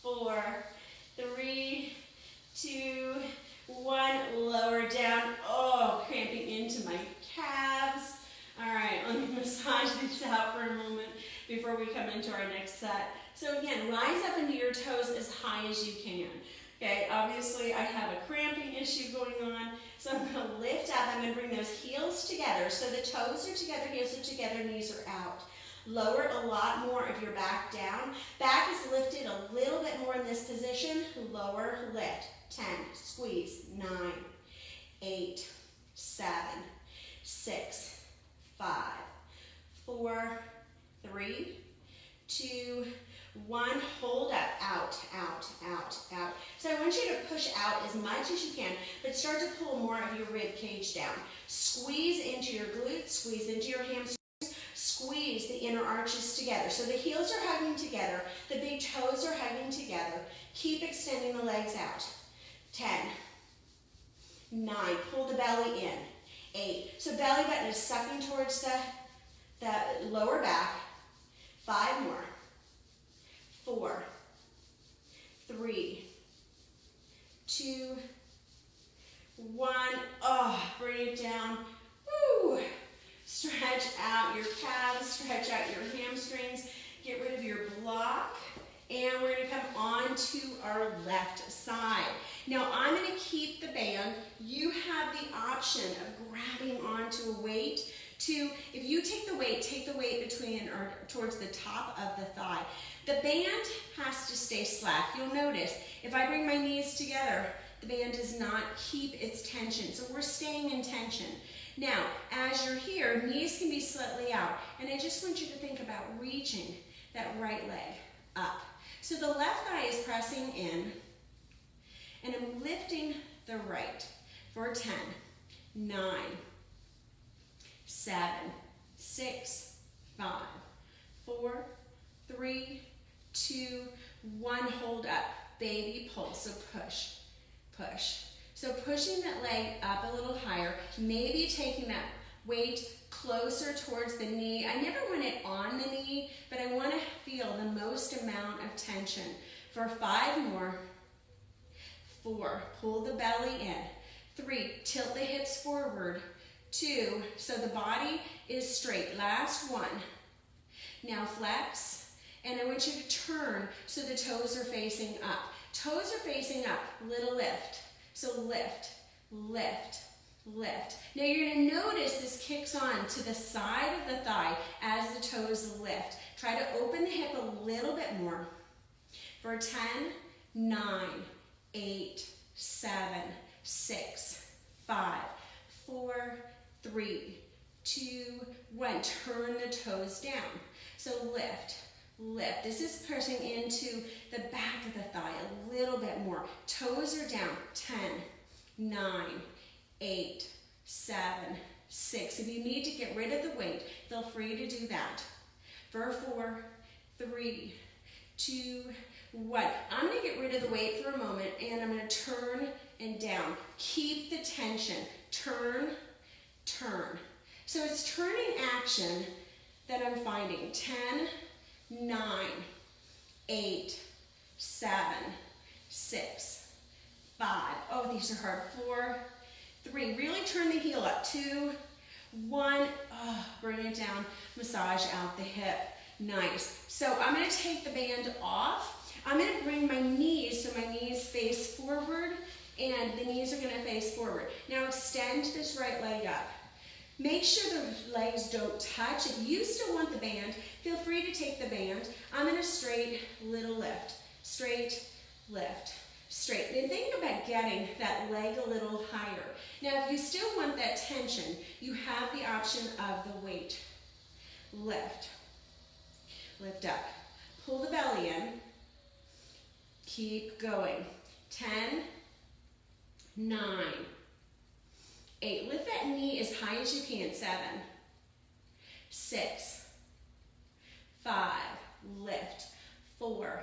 4, 3, 2, 1. Lower down. Oh, cramping into my calves. All right, let me massage these out for a moment before we come into our next set. So again, rise up into your toes as high as you can. Okay, obviously I have a cramping issue going on, so I'm going to lift up. I'm going to bring those heels together. So the toes are together, heels are together, knees are out. Lower a lot more of your back down. Back is lifted a little bit more in this position. Lower, lift. 10, squeeze. 9, 8, 7, 6, 5, 4, 3, 2, 1. Hold up. Out, out, out, out. So I want you to push out as much as you can, but start to pull more of your rib cage down. Squeeze into your glutes, squeeze into your hamstrings. Squeeze the inner arches together. So the heels are hugging together. The big toes are hugging together. Keep extending the legs out. 10, 9, pull the belly in. 8, so belly button is sucking towards the lower back. 5 more. 4, 3, 2, 1. Oh, bring it down. Woo! Stretch out your calves, stretch out your hamstrings, get rid of your block, and we're going to come on to our left side. Now I'm going to keep the band. You have the option of grabbing onto a weight. If you take the weight between or towards the top of the thigh. The band has to stay slack. You'll notice if I bring my knees together, the band does not keep its tension. So we're staying in tension. Now, as you're here, knees can be slightly out, and I just want you to think about reaching that right leg up. So the left thigh is pressing in, and I'm lifting the right for 10, 9, 7, 6, 5, 4, 3, 2, 1. Hold up, baby pull. So push, push. So pushing that leg up a little higher, maybe taking that weight closer towards the knee. I never want it on the knee, but I want to feel the most amount of tension. For 5 more. 4, pull the belly in. 3, tilt the hips forward. 2, so the body is straight. Last 1. Now flex, and I want you to turn so the toes are facing up. Toes are facing up, little lift. So lift, lift, lift. Now you're going to notice this kicks on to the side of the thigh as the toes lift. Try to open the hip a little bit more. For 10, 9, 8, 7, 6, 5, 4, 3, 2, 1. Turn the toes down. So lift, lift. This is pressing into the back of the thigh a little bit more. Toes are down. 10, 9, 8, 7, 6. If you need to get rid of the weight, feel free to do that. For 4, 3, 2, 1. I'm going to get rid of the weight for a moment, and I'm going to turn and down. Keep the tension. Turn, turn. So it's turning action that I'm finding. 10, 9, 8, 7, 6, 5. Oh, these are hard. 4, 3. Really turn the heel up. 2, 1, bring it down, massage out the hip. Nice. So I'm going to take the band off. I'm going to bring my knees so my knees face forward and the knees are going to face forward. Now extend this right leg up. Make sure the legs don't touch. If you still want the band, feel free to take the band. I'm in a straight little lift. Straight, lift, straight. And think about getting that leg a little higher. Now if you still want that tension, you have the option of the weight. Lift, lift up. Pull the belly in. Keep going. 10, 9, 8. Lift that knee as high as you can. 7, 6, 5, lift. 4,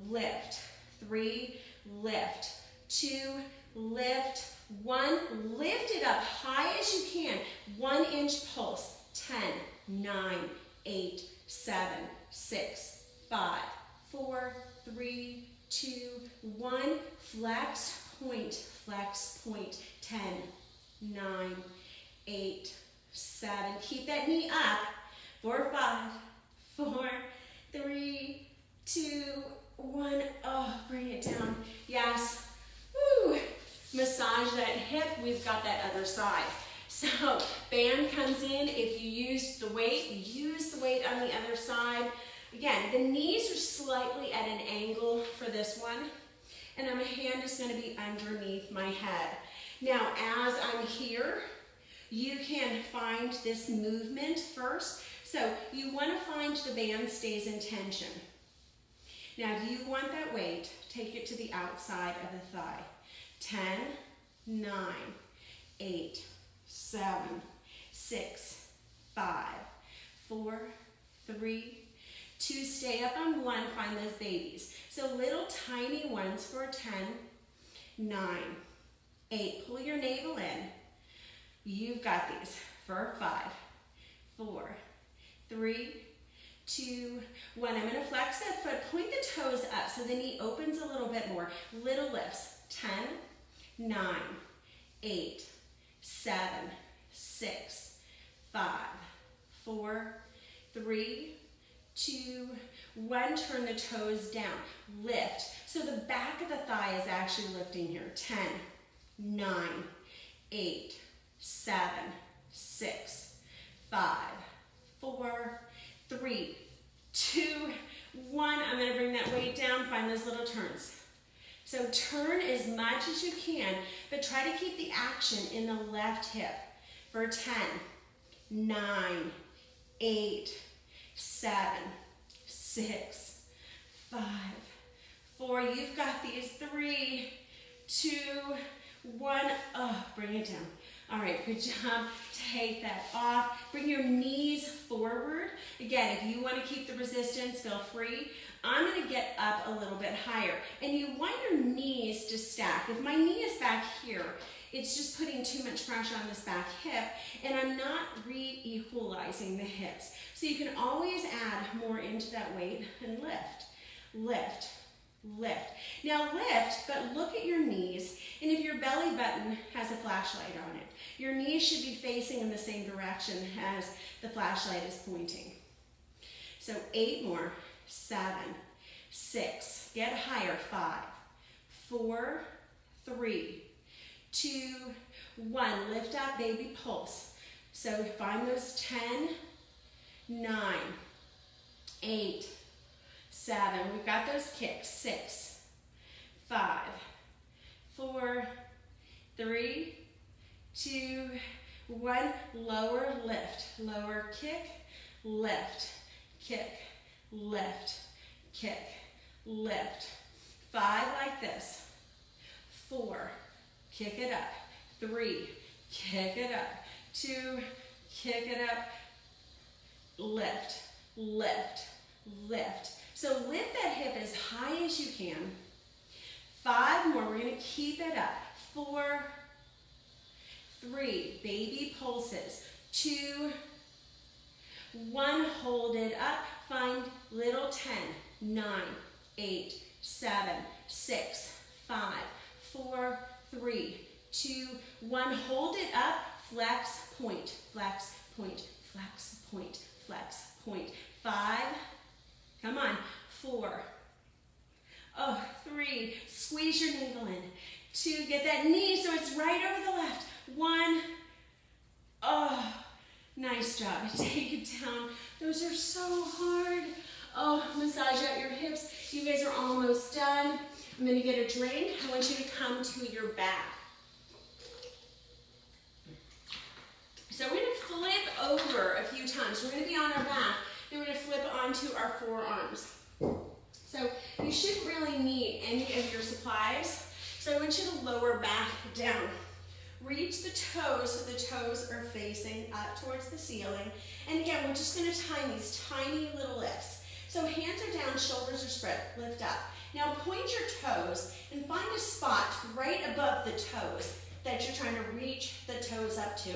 lift. 3, lift. 2, lift. 1, lift it up high as you can. 1 inch pulse. 10, 9, 8, 7, 6, 5, 4, 3, 2, 1. Flex point, flex point. 10, 9, 8, 7. Keep that knee up. 4, 5, 4, 3, 2, 1. Oh, bring it down. Yes. Woo. Massage that hip. We've got that other side. So band comes in. If you use the weight on the other side. Again, the knees are slightly at an angle for this one. And my hand is going to be underneath my head. Now, as I'm here, you can find this movement first. So you want to find the band stays in tension. Now, if you want that weight, take it to the outside of the thigh. 10, 9, 8, 7, 6, 5, 4, 3, 2. Stay up on 1. Find those babies. So little tiny ones for 10, 9, 8. Pull your navel in. You've got these for 5, 4, 3, 2, 1. I'm going to flex that foot. Point the toes up so the knee opens a little bit more. Little lifts. 10, 9, 8, 7, 6, 5, 4, 3, 2, 1. Turn the toes down. Lift. So the back of the thigh is actually lifting here. 10, 9, 8, 7, 6, 5, 4, 3, 2, 1. I'm going to bring that weight down. Find those little turns. So turn as much as you can, but try to keep the action in the left hip for 10, 9, 8, 7, 6, 5, 4. You've got these. 3, 2, 1. Oh, bring it down. All right, good job. Take that off. Bring your knees forward. Again, if you want to keep the resistance, feel free. I'm going to get up a little bit higher. And you want your knees to stack. If my knee is back here, it's just putting too much pressure on this back hip, and I'm not re-equalizing the hips. So you can always add more into that weight and lift, lift, lift. Now lift, but look at your knees, and if your belly button has a flashlight on it, your knees should be facing in the same direction as the flashlight is pointing. So 8 more. 7, 6, get higher. 5, 4, 3, 2, 1. Lift up, baby pulse. So find those 10, 9, 8, 7. We've got those kicks. 6, 5, 4, 3, 2, 1. Lower lift. Lower kick, lift, kick, lift, kick, lift. 5 like this. 4, kick it up. 3, kick it up. 2, kick it up. Lift, lift, lift. So lift that hip as high as you can. 5 more. We're going to keep it up. 4, 3, baby pulses. 2, 1, hold it up. Find little 10, 9, 8, 7, 6, 5, 4, 3, 2, 1. Hold it up. Flex point, flex point, flex, point, flex, point. 5, come on, 4, 3, squeeze your navel in. 2, get that knee so it's right over the left. 1, nice job. Take it down. Those are so hard. Massage out your hips. You guys are almost done. I'm going to get a drink. I want you to come to your back. So we're going to flip over a few times. We're going to be on our back. Then we're going to flip onto our forearms. So you shouldn't really need any of your supplies. So I want you to lower back down. Reach the toes so the toes are facing up towards the ceiling. And again, we're just going to time these tiny little lifts. So hands are down, shoulders are spread, lift up. Now point your toes and find a spot right above the toes that you're trying to reach the toes up to.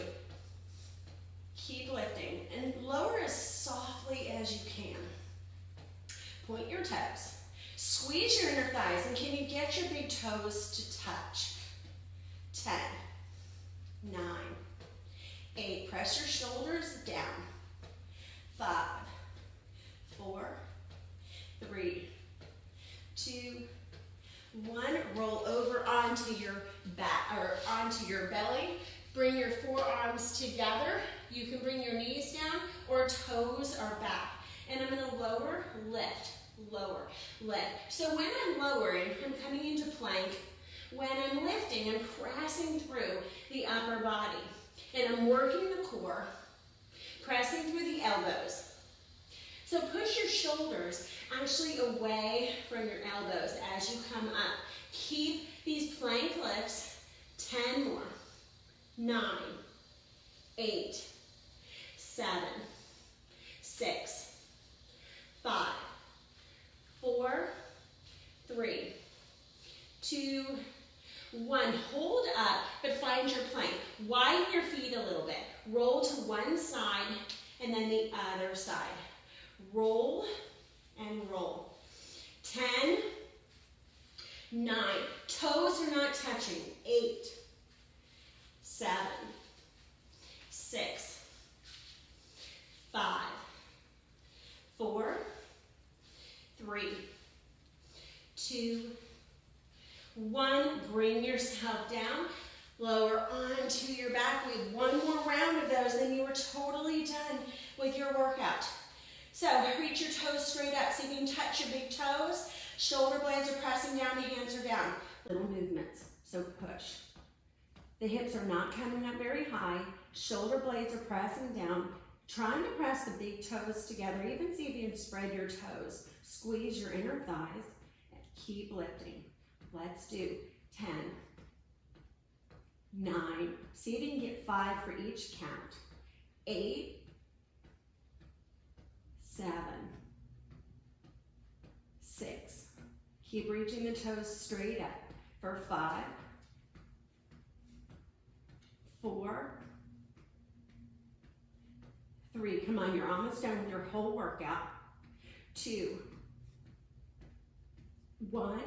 Keep lifting and lower as softly as you can. Point your toes. Squeeze your inner thighs, and can you get your big toes to touch? 10, 9, 8. Press your shoulders down. 5, 4, 3, 2, 1. Roll over onto your back or onto your belly. Bring your forearms together. You can bring your knees down or toes are back. And I'm going to lower, lift, lower, lift. So when I'm lowering, I'm coming into plank. When I'm lifting, I'm pressing through the upper body. And I'm working the core, pressing through the elbows. So push your shoulders actually away from your elbows as you come up. Keep these plank lifts. 10 more. 9, 8, 7, 6, 5, 4, 3, 2, 1. Hold up, but find your plank. Widen your feet a little bit. Roll to one side and then the other side. Roll and roll. 10, 9. Toes are not touching. 8, 7, 6, 5, 4, 3, 2, 1. Bring yourself down. Lower onto your back. We have one more round of those, then you are totally done with your workout. So reach your toes straight up. See if you can touch your big toes. Shoulder blades are pressing down, the hands are down. Little movements, so push. The hips are not coming up very high. Shoulder blades are pressing down. Trying to press the big toes together. Even see if you can spread your toes. Squeeze your inner thighs. Keep lifting. Let's do 10, 9. See if you can get 5 for each count. 8, 7, 6. Keep reaching the toes straight up for 5, 4, 3. Come on, you're almost done with your whole workout. 2, 1.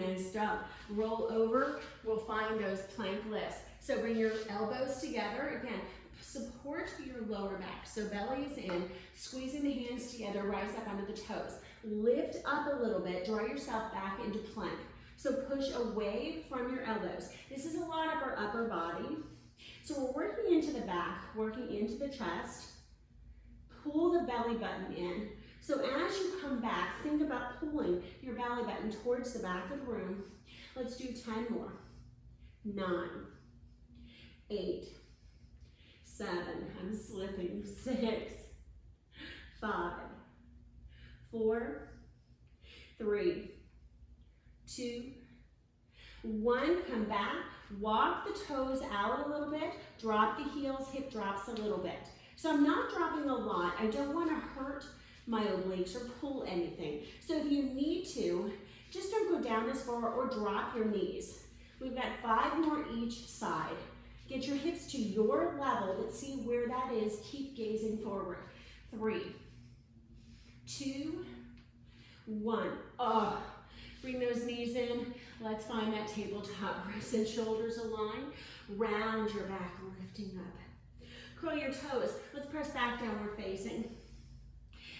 Nice job. Roll over. We'll find those plank lifts. So bring your elbows together. Again, support your lower back. So belly is in. Squeezing the hands together. Rise up onto the toes. Lift up a little bit. Draw yourself back into plank. So push away from your elbows. This is a lot of our upper body. So we're working into the back, working into the chest. Pull the belly button in. So as you come back, think about pulling your belly button towards the back of the room. Let's do 10 more. 9, 8, 7, I'm slipping, 6, 5, 4, 3, 2, 1. Come back, walk the toes out a little bit, drop the heels, hip drops a little bit. So I'm not dropping a lot. I don't want to hurt my obliques or pull anything. So if you need to, just don't go down as far or drop your knees. We've got 5 more each side. Get your hips to your level, but see where that is. Keep gazing forward. 3, 2, 1. Bring those knees in. Let's find that tabletop. Wrists and shoulders align. Round your back, lifting up. Curl your toes. Let's press back, downward facing.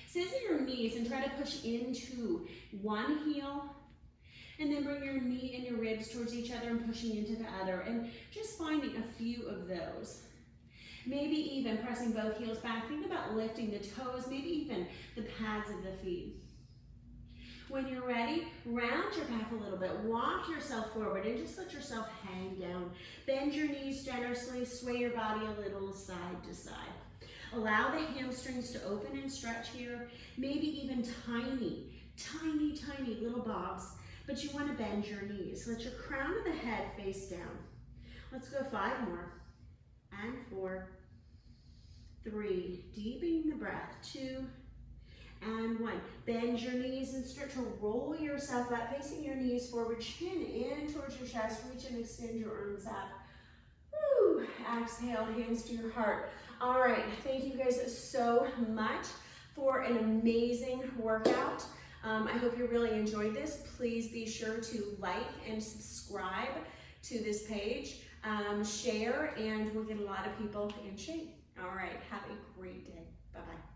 Scissor your knees and try to push into one heel, and then bring your knee and your ribs towards each other and pushing into the other, and just finding a few of those. Maybe even pressing both heels back. Think about lifting the toes, maybe even the pads of the feet. When you're ready, round your back a little bit. Walk yourself forward and just let yourself hang down. Bend your knees generously. Sway your body a little side to side. Allow the hamstrings to open and stretch here. Maybe even tiny, tiny, tiny little bobs. But you want to bend your knees. Let your crown of the head face down. Let's go 5 more. And 4, 3. Deepening the breath. 2, and 1. Bend your knees and start to roll yourself up, facing your knees forward, chin in towards your chest. Reach and extend your arms up. Woo. Exhale, hands to your heart. All right, thank you guys so much for an amazing workout. I hope you really enjoyed this. Please be sure to like and subscribe to this page, share, and we'll get a lot of people in shape. All right, have a great day. Bye-bye.